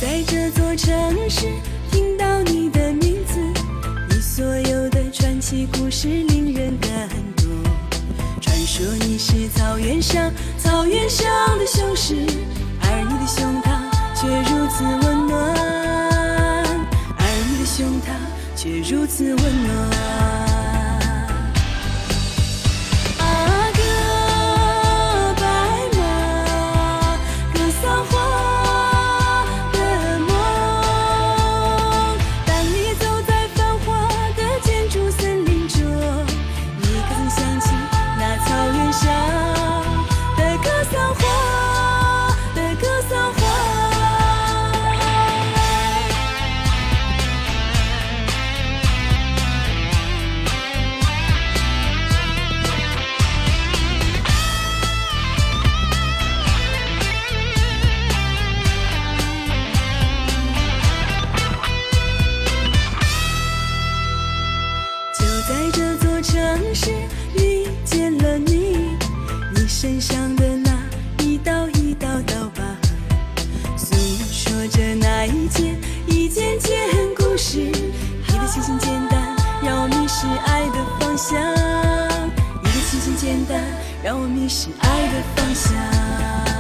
在这座城市听到你的名字，你所有的传奇故事令人感动。传说你是草原上的雄狮，而你的胸膛却如此温暖，而你的胸膛却如此温暖。在这座城市遇见了你，你身上的那一道一道刀疤，诉说着那一件故事。你的清新简单，让我迷失爱的方向。你的清新简单，让我迷失爱的方向。